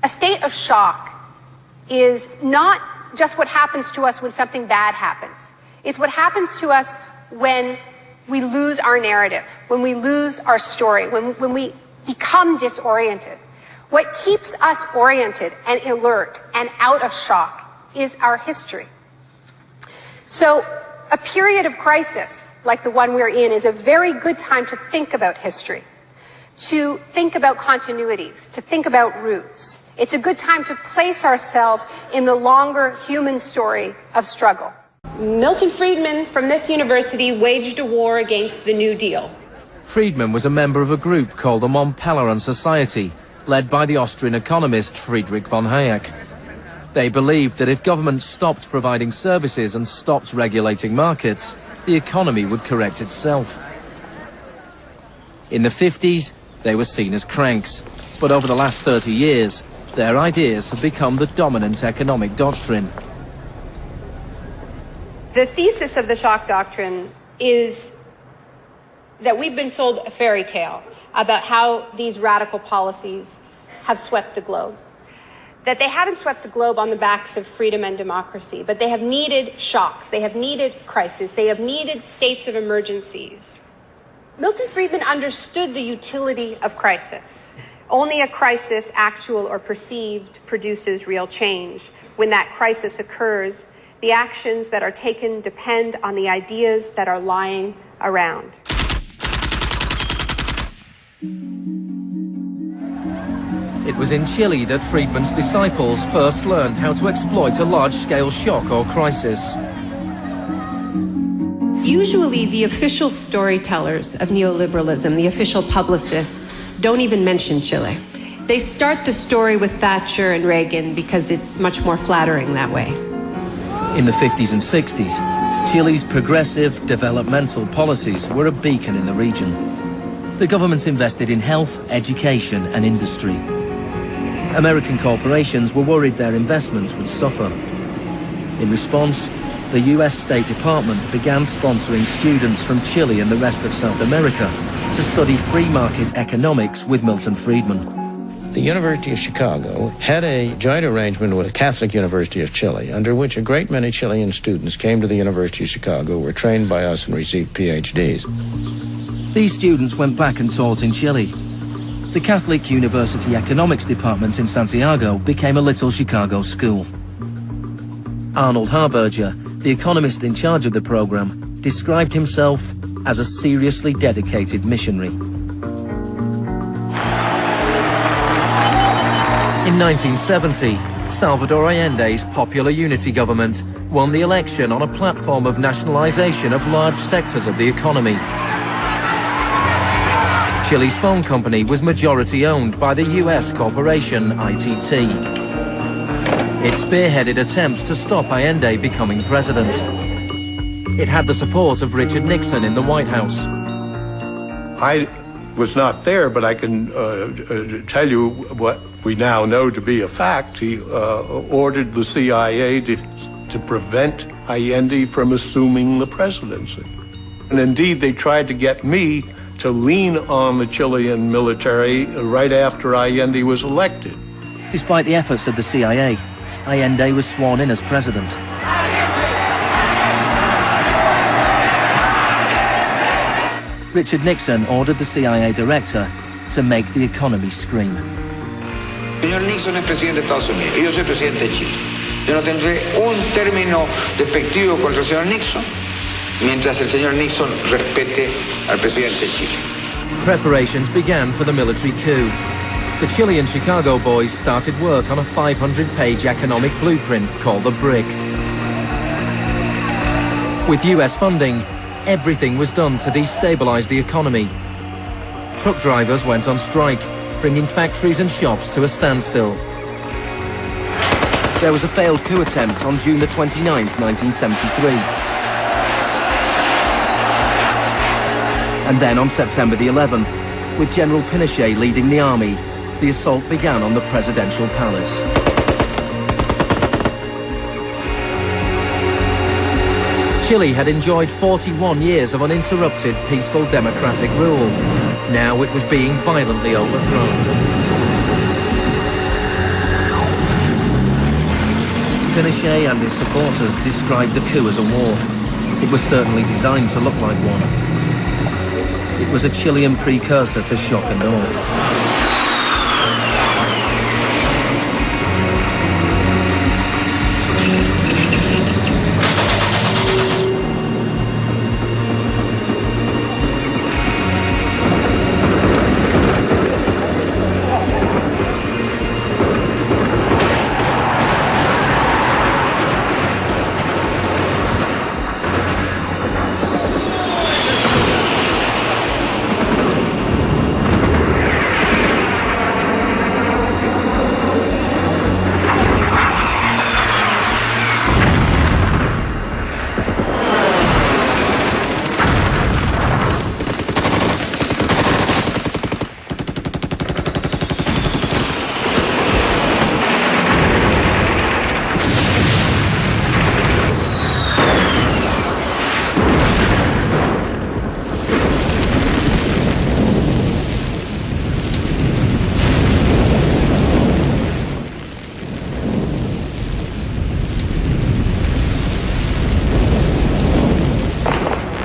A state of shock is not just what happens to us when something bad happens. It's what happens to us when we lose our narrative, when we lose our story, when we become disoriented. What keeps us oriented and alert and out of shock is our history. So a period of crisis like the one we're in is a very good time to think about history, to think about continuities, to think about roots. It's a good time to place ourselves in the longer human story of struggle. Milton Friedman from this university waged a war against the New Deal. Friedman was a member of a group called the Mont Pelerin Society, led by the Austrian economist Friedrich von Hayek. They believed that if governments stopped providing services and stopped regulating markets, the economy would correct itself. In the 50s, they were seen as cranks, but over the last 30 years, their ideas have become the dominant economic doctrine. The thesis of the shock doctrine is that we've been sold a fairy tale about how these radical policies have swept the globe. That they haven't swept the globe on the backs of freedom and democracy, but they have needed shocks, they have needed crises, they have needed states of emergencies. Milton Friedman understood the utility of crisis. Only a crisis, actual or perceived, produces real change. When that crisis occurs, the actions that are taken depend on the ideas that are lying around. It was in Chile that Friedman's disciples first learned how to exploit a large-scale shock or crisis. Usually the official storytellers of neoliberalism, the official publicists, don't even mention Chile. They start the story with Thatcher and Reagan because it's much more flattering that way. In the 50s and 60s, Chile's progressive developmental policies were a beacon in the region. The government invested in health, education and industry. American corporations were worried their investments would suffer. In response, the US State Department began sponsoring students from Chile and the rest of South America to study free market economics with Milton Friedman. The University of Chicago had a joint arrangement with the Catholic University of Chile, under which a great many Chilean students came to the University of Chicago, were trained by us and received PhDs. These students went back and taught in Chile. The Catholic University Economics Department in Santiago became a little Chicago school. Arnold Harberger, the economist in charge of the program, described himself as a seriously dedicated missionary. In 1970, Salvador Allende's Popular Unity government won the election on a platform of nationalization of large sectors of the economy. Chile's phone company was majority owned by the US corporation ITT. It spearheaded attempts to stop Allende becoming president. It had the support of Richard Nixon in the White House. I was not there, but I can tell you what we now know to be a fact. He ordered the CIA to prevent Allende from assuming the presidency. And indeed, they tried to get me to lean on the Chilean military right after Allende was elected. Despite the efforts of the CIA, Allende was sworn in as president. Richard Nixon ordered the CIA director to make the economy scream. Señor Nixon es presidente de Estados Unidos y yo soy presidente de Chile. Yo no tendré un término despectivo contra el señor Nixon mientras el señor Nixon respete al presidente de Chile. Preparations began for the military coup. The Chilean Chicago boys started work on a 500-page economic blueprint called the BRIC. With US funding, everything was done to destabilize the economy. Truck drivers went on strike, bringing factories and shops to a standstill. There was a failed coup attempt on June the 29th, 1973. And then on September the 11th, with General Pinochet leading the army, the assault began on the presidential palace. Chile had enjoyed 41 years of uninterrupted, peaceful democratic rule. Now it was being violently overthrown. Pinochet and his supporters described the coup as a war. It was certainly designed to look like one. It was a Chilean precursor to shock and awe.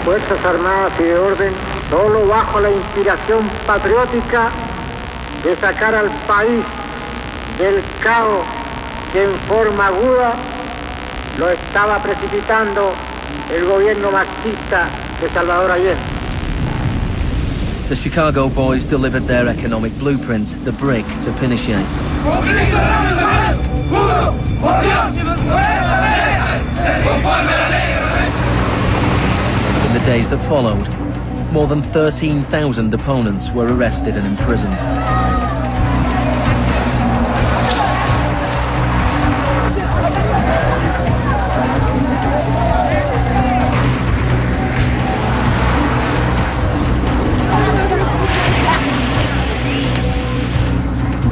Fuerzas Armadas y de Orden, solo bajo la inspiración patriótica de sacar al país del caos que en forma aguda lo estaba precipitando el gobierno marxista de Salvador Allende. The Chicago Boys delivered their economic blueprint, the brick, to Pinochet. In the days that followed, more than 13,000 opponents were arrested and imprisoned.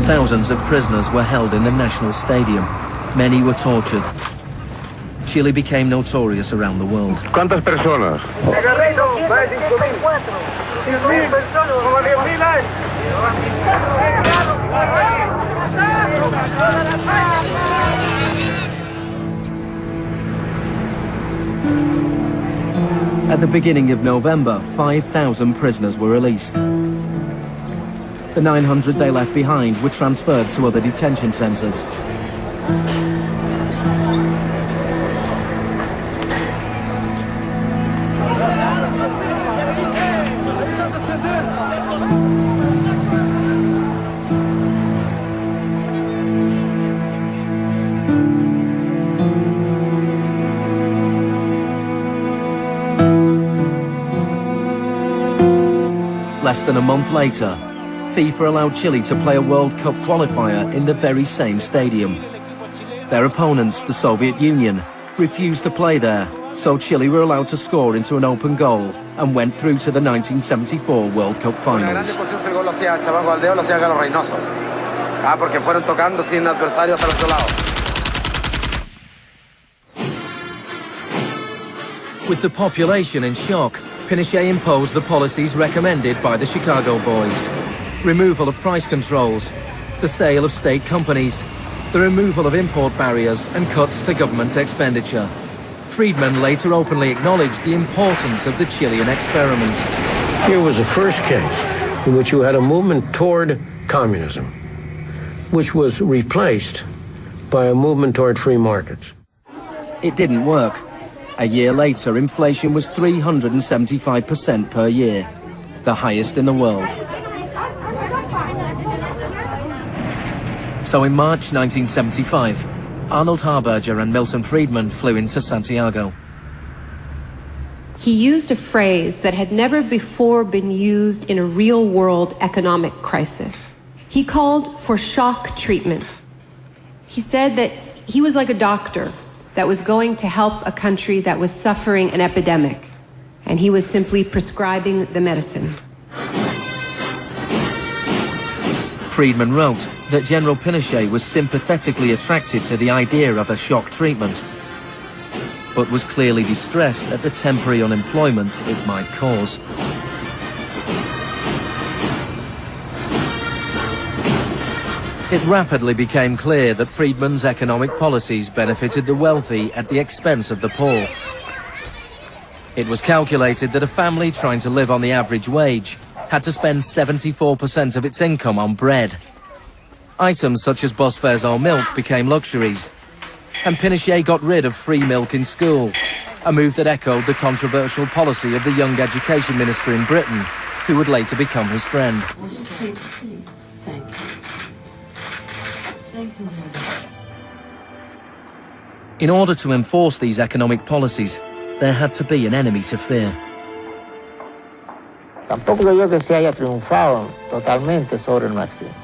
Thousands of prisoners were held in the National Stadium. Many were tortured. Chile became notorious around the world. ¿Cuántas personas? At the beginning of November, 5,000 prisoners were released. The 900 they left behind were transferred to other detention centers. Less than a month later, FIFA allowed Chile to play a World Cup qualifier in the very same stadium. Their opponents, the Soviet Union, refused to play there, so Chile were allowed to score into an open goal and went through to the 1974 World Cup finals. With the population in shock, Pinochet imposed the policies recommended by the Chicago Boys. Removal of price controls, the sale of state companies, the removal of import barriers and cuts to government expenditure. Friedman later openly acknowledged the importance of the Chilean experiment. Here was the first case in which you had a movement toward communism, which was replaced by a movement toward free markets. It didn't work. A year later, inflation was 375% per year, the highest in the world. So in March 1975, Arnold Harberger and Milton Friedman flew into Santiago. He used a phrase that had never before been used in a real-world economic crisis. He called for shock treatment. He said that he was like a doctor that was going to help a country that was suffering an epidemic, and he was simply prescribing the medicine. Friedman wrote that General Pinochet was sympathetically attracted to the idea of a shock treatment, but was clearly distressed at the temporary unemployment it might cause. It rapidly became clear that Friedman's economic policies benefited the wealthy at the expense of the poor. It was calculated that a family trying to live on the average wage had to spend 74% of its income on bread. Items such as bus fares or milk became luxuries, and Pinochet got rid of free milk in school, a move that echoed the controversial policy of the young education minister in Britain, who would later become his friend. In order to enforce these economic policies, there had to be an enemy to fear. Tampoco creo que se haya triunfado totalmente sobre el marxismo.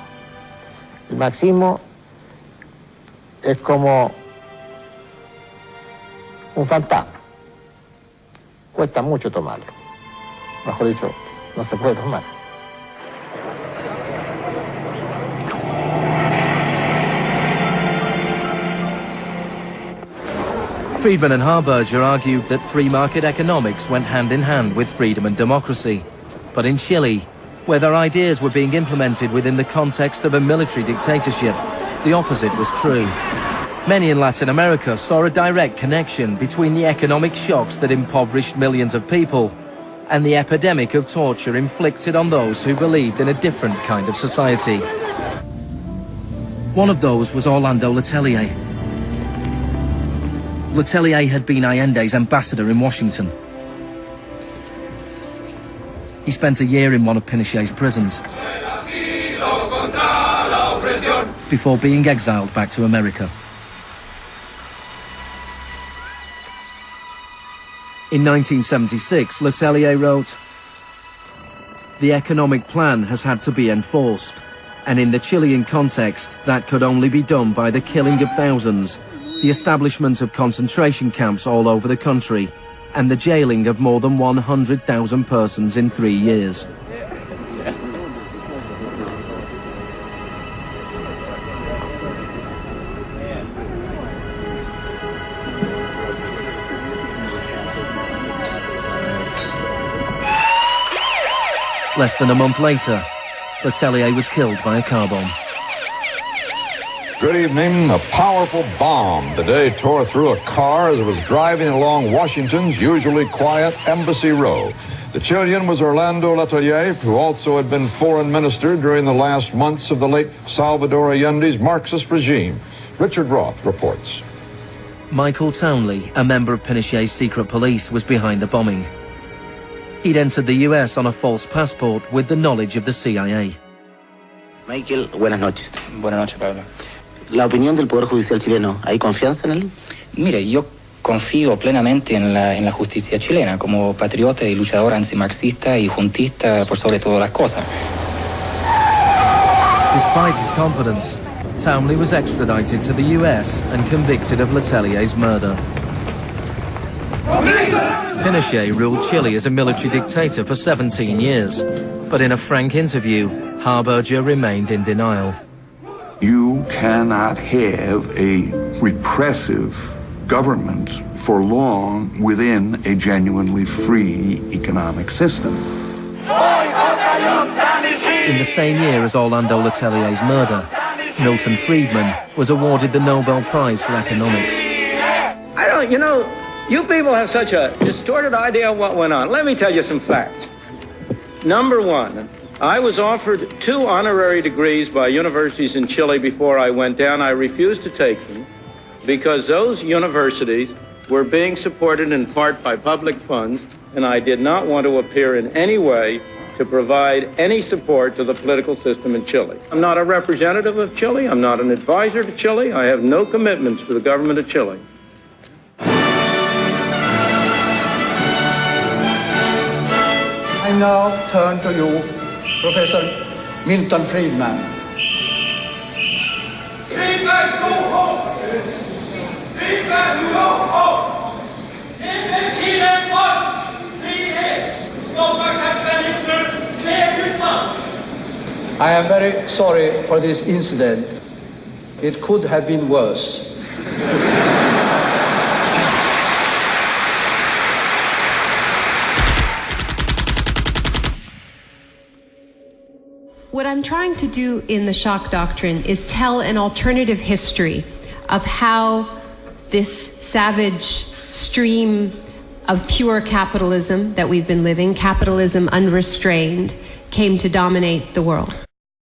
El marxismo es como un fantasma. Cuesta mucho tomarlo. Mejor dicho, no se puede tomar. Friedman and Harberger argued that free market economics went hand in hand with freedom and democracy. But in Chile, where their ideas were being implemented within the context of a military dictatorship, the opposite was true. Many in Latin America saw a direct connection between the economic shocks that impoverished millions of people and the epidemic of torture inflicted on those who believed in a different kind of society. One of those was Orlando Letelier. Letelier had been Allende's ambassador in Washington. He spent a year in one of Pinochet's prisons before being exiled back to America. In 1976, Letelier wrote, "The economic plan has had to be enforced, and in the Chilean context, that could only be done by the killing of thousands, the establishment of concentration camps all over the country, and the jailing of more than 100,000 persons in 3 years." Less than a month later, Letelier was killed by a car bomb. Good evening. A powerful bomb today tore through a car as it was driving along Washington's usually quiet Embassy Row. The Chilean was Orlando Letelier, who also had been foreign minister during the last months of the late Salvador Allende's Marxist regime. Richard Roth reports. Michael Townley, a member of Pinochet's secret police, was behind the bombing. He'd entered the US on a false passport with the knowledge of the CIA. Michael, buenas noches. Buenas noches, Pablo. La opinión del Poder Judicial chileno, ¿hay confianza en él? Mire, yo confío plenamente en la justicia chilena, como patriota y luchador antimarxista y juntista por sobre todas las cosas. Despite his confidence, Townley was extradited to the US and convicted of Letelier's murder. Pinochet ruled Chile as a military dictator for 17 years, but in a frank interview, Harberger remained in denial. You cannot have a repressive government for long within a genuinely free economic system. In the same year as Orlando Letelier's murder, Milton Friedman was awarded the Nobel Prize for Economics. You people have such a distorted idea of what went on. Let me tell you some facts. Number one, I was offered 2 honorary degrees by universities in Chile before I went down. I refused to take them because those universities were being supported in part by public funds, and I did not want to appear in any way to provide any support to the political system in Chile. I'm not a representative of Chile. I'm not an advisor to Chile. I have no commitments to the government of Chile. I now turn to you, Professor Milton Friedman. I am very sorry for this incident. It could have been worse. What I'm trying to do in the shock doctrine is tell an alternative history of how this savage stream of pure capitalism that we've been living, capitalism unrestrained, came to dominate the world.